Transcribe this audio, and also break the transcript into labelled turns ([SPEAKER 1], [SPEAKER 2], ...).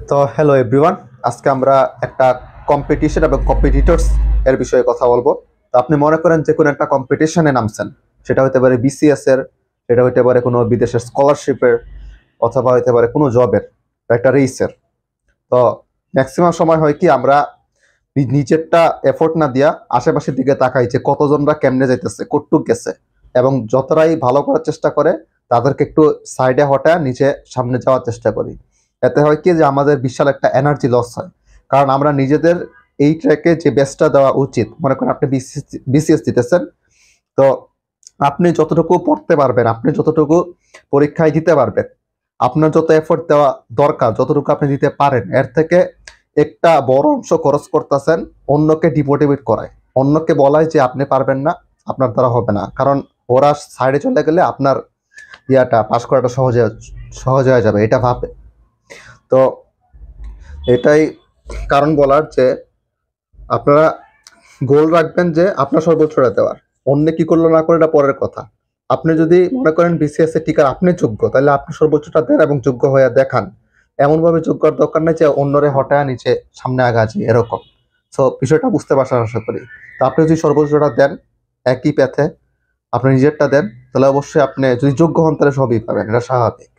[SPEAKER 1] তো hello everyone, আজকে আমরা একটা কম্পিটিশন এবং কম্পিটিটরস এর বিষয়ে কথা বলবো। তো আপনি মনে করেন যে কোনো একটা কম্পিটিশনে নামছেন, সেটা হতে পারে বিসিএস এর, সেটা হতে পারে কোনো বিদেশের স্কলারশিপের, অথবা হতে পারে কোনো জবের বা একটা রেসের। তো ম্যাক্সিমাম সময় হয় কি আমরা নিজেরটা এফোর্ট না দিয়া আশেপাশের দিকে তাকাই যে কতজনরা কেমনে যাইতেছে, কটটুক গেছে, এবং যতটাই ভালো করার চেষ্টা করে তাদেরকে একটু সাইডে হটায় নিচে সামনে যাওয়ার চেষ্টা করি। এতে হয় কি যে আমাদের বিশাল একটা এনার্জি লস হয়, কারণ আমরা নিজেদের এই ট্র্যাকে যে বেস্টটা দেওয়া উচিত। মনে করেন আপনি বিসিএস দিতেছেন, তো আপনি যতটুকু পড়তে পারবেন, আপনি যতটুকু পরীক্ষায় দিতে পারবেন, আপনার যত এফোর্ট দেওয়া দরকার, যতটুকু আপনি দিতে পারেন, এর থেকে একটা বড় অংশ খরচ করতেছেন অন্যকে ডিমোটিভেট করায়, অন্যকে বলায় যে আপনি পারবেন না, আপনার দ্বারা হবে না। কারণ ওরা সাইডে চলে গেলে আপনার ইয়াটা পাস করাটা সহজে সহজ হয়ে যাবে, এটা ভাবে। তো এটাই কারণ বলার যে আপনারা গোল রাখবেন যে আপনার সর্বোচ্চটা দেওয়ার। অন্য কি করলো না করলো এটা পরের কথা। আপনি যদি মনে করেন বিসিএস এর টিকার আপনি যোগ্য, তাহলে আপনি সর্বোচ্চটা দেন এবং যোগ্য হয়ে দেখান। এমন ভাবে যোগ্য হওয়ার দরকার নেই যে অন্যরে হটায় নিচে সামনে আগাছি এরকম। সো বিষয়টা বুঝতে পারছেন আশা করি। তো আপনি যদি সর্বোচ্চটা দেন একই প্যাথে, আপনি নিজেরটা দেন, তাহলে অবশ্যই আপনি যদি যোগ্য হন তাহলে সবই পাবেন, এটা স্বাভাবিক।